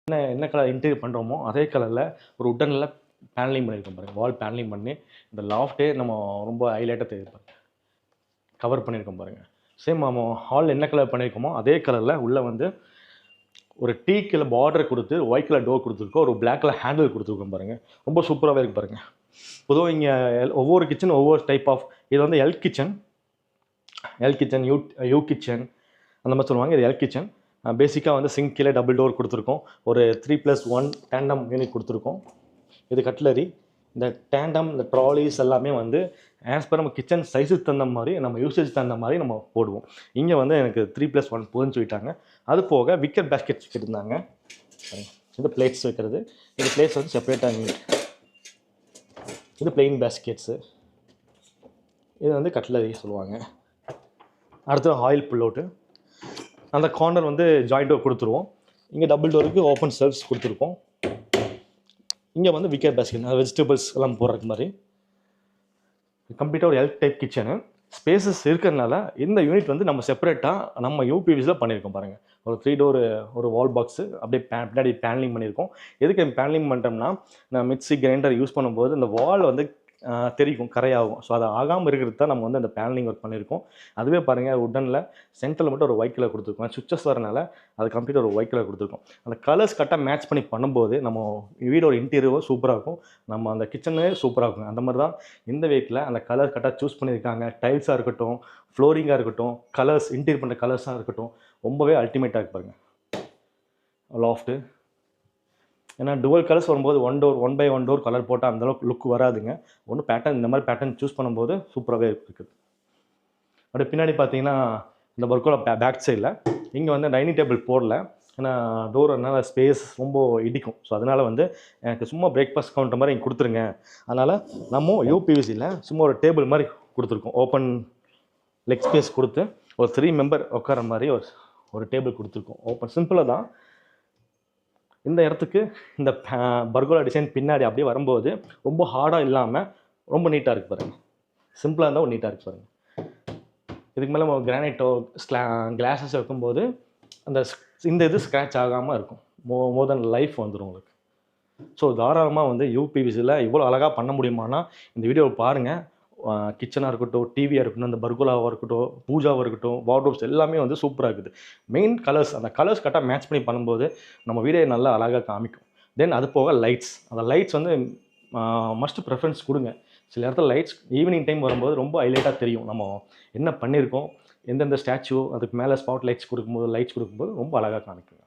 என்ன colour interior பண்ணுறோமோ அதே கலரில் ஒரு உட்டனில் பேனலிங் பண்ணியிருக்கோம் பாருங்கள். வால் பேனலிங் பண்ணி இந்த லாஃப்டே நம்ம ரொம்ப ஹைலைட்டாக தெரியும் கவர் பண்ணியிருக்கோம் பாருங்கள். சேம் நம்ம ஹால் என்ன கலர் பண்ணியிருக்கோமோ அதே கலரில் உள்ளே வந்து ஒரு டீ கலர் பார்டர் கொடுத்து ஒயிட் கலர் டோர் கொடுத்துருக்கோம். ஒரு பிளாக் கலர் ஹேண்டில் கொடுத்துருக்கோம் பாருங்கள். ரொம்ப சூப்பராகவே இருக்குது பாருங்கள். பொதுவாக இங்கே ஒவ்வொரு கிச்சன் ஒவ்வொரு டைப் ஆஃப், இது வந்து எல் கிச்சன், யூ கிச்சன் அந்த மாதிரி சொல்லுவாங்க. இது எல் கிச்சன். பேசிக்காக வந்து சிங்க் கீழே டபுள் டோர் கொடுத்துருக்கோம். ஒரு 3+1 டேண்டம் யூனிட் கொடுத்துருக்கோம். இது கட்லரி. இந்த டேண்டம், இந்த ட்ராலிஸ் எல்லாமே வந்து ஆஸ் பர் நம்ம கிச்சன் சைஸுக்கு தகுந்த மாதிரி, நம்ம யூசேஜ் தகுந்த மாதிரி நம்ம போடுவோம். இங்கே வந்து எனக்கு 3+1 போதுன்னு சொல்லிட்டாங்க. அது போக விக்கெட் பேஸ்கெட்ஸ் கேட்டிருந்தாங்க. இது பிளேட்ஸ் வைக்கிறது. இது பிளேட்ஸ் வந்து செப்பரேட்டாக யூனிட். இது பிளெயின் பேஸ்கெட்ஸு. இது வந்து கட்லரி சொல்லுவாங்க. அடுத்து ஆயில் புல் அவுட்டு. அந்த கார்னர் வந்து ஜாயிண்ட் டோர் கொடுத்துருவோம். இங்கே டபுள் டோருக்கு ஓப்பன் செல்ஃப்ஸ் கொடுத்துருக்கோம். இங்கே வந்து விக்கெட் பேஸ்கெட், வெஜிடபிள்ஸ் எல்லாம் போடுறதுக்கு மாதிரி கம்ப்ளீட்டாக ஒரு எல் டைப் கிச்சனு. ஸ்பேசஸ் இருக்கிறதுனால இந்த யூனிட் வந்து நம்ம செப்பரேட்டாக நம்ம யூபிவிஸில் பண்ணியிருக்கோம் பாருங்கள். ஒரு 3 டோர் ஒரு வால் பாக்ஸு அப்படியே பின்னாடி பேனலிங் பண்ணியிருக்கோம். எதுக்கு பேனலிங் பண்ணுறோம்னா, நான் மிக்ஸி கிரைண்டர் யூஸ் பண்ணும்போது இந்த வால் வந்து தெரிக்கும், கரையாகும். ஸோ அதை ஆகாமல் இருக்கிறது தான் நம்ம வந்து அந்த பேனலிங் ஒர்க் பண்ணியிருக்கோம். அதுவே பாருங்கள், உட்டனில் சென்டரில் மட்டும் ஒரு ஒயிட் கலர் கொடுத்துருக்கோம். சுவிச்சஸ் வரனால அது கம்ப்ளீட்டாக ஒரு ஒயிட் கலர் கொடுத்துருக்கோம். அந்த கலர்ஸ் கரெக்டாக மேட்ச் பண்ணி பண்ணும்போது நம்ம வீடோட இன்டீரியரும் சூப்பராக இருக்கும், நம்ம அந்த கிச்சனே சூப்பராக இருக்கும். அந்த மாதிரி தான் இந்த வீட்டில் அந்த கலர் கரெக்டாக சூஸ் பண்ணியிருக்காங்க. டைல்ஸாக இருக்கட்டும், ஃப்ளோரிங்காக இருக்கட்டும், கலர்ஸ் இன்டீரியர் பண்ணுற கலர்ஸாக இருக்கட்டும், ரொம்பவே அல்டிமேட்டாக இருக்கு பாருங்கள். லாஃப்ட்டு ஏன்னா டுவல் கலர்ஸ் வரும்போது 1 பை 1 டோர் கலர் போட்டால் அந்தளவுக்கு லுக் வராதுங்க. ஒன்று பேட்டர்ன், இந்த மாதிரி பேட்டர்ன் சூஸ் பண்ணும்போது சூப்பராகவே இருக்குது. அப்படியே பின்னாடி பார்த்தீங்கன்னா இந்த பர்கோலா பேக் சைடில் இங்கே வந்து டைனிங் டேபிள் போடல. ஏன்னா டோர் அதனால் ஸ்பேஸ் ரொம்ப இடிக்கும். ஸோ அதனால் வந்து எனக்கு சும்மா பிரேக்ஃபாஸ்ட் கவுண்டர் மாதிரி இங்கே கொடுத்துருங்க. அதனால் நம்ம யூபிவிசியில் சும்மா ஒரு டேபிள் மாதிரி கொடுத்துருக்கோம். ஓப்பன் லெக் ஸ்பேஸ் கொடுத்து ஒரு 3 மெம்பர் உட்கார மாதிரி ஒரு டேபிள் கொடுத்துருக்கோம். ஓப்பன் சிம்பிளாக தான். இந்த இடத்துக்கு இந்த பர்கோலா டிசைன் பின்னாடி அப்படியே வரும்போது ரொம்ப ஹார்டாக இல்லாமல் ரொம்ப நீட்டாக இருக்குது பாருங்கள். சிம்பிளாக இருந்தால் ஒரு நீட்டாக இருக்குது பாருங்கள். இதுக்கு மேலே நம்ம கிரானைட்டோ கிளாஸஸ் வைக்கும்போது இந்த இது ஸ்க்ராட்ச் ஆகாமல் இருக்கும். மோர் தென் லைஃப் வந்துடும் உங்களுக்கு. ஸோ தாராளமாக வந்து யூபிவிசியில் இவ்வளோ அழகாக பண்ண முடியுமானா இந்த வீடியோவை பாருங்கள். கிச்சனாக இருக்கட்டும், டிவியாக இருக்கட்டும், அந்த பர்கோலாவாக இருக்கட்டும், பூஜாவாக இருக்கட்டும், வார்ட்ரோப்ஸ் எல்லாமே வந்து சூப்பராக இருக்குது. மெயின் கலர்ஸ், அந்த கலர்ஸ் கரெக்டாக மேட்ச் பண்ணி பண்ணும்போது நம்ம வீடே நல்லா அழகாக காமிக்கும். தென் அது போக லைட்ஸ், அந்த லைட்ஸ் வந்து மஸ்ட் ப்ரிஃபரன்ஸ் கொடுங்க. சில இடத்துல லைட்ஸ் ஈவினிங் டைம் வரும்போது ரொம்ப ஹைலைட்டாக தெரியும். நம்ம என்ன பண்ணியிருக்கோம், எந்தெந்த ஸ்டாச்சு அதுக்கு மேலே ஸ்பாட் லைட்ஸ் கொடுக்கும்போது ரொம்ப அழகாக காமிக்கும்.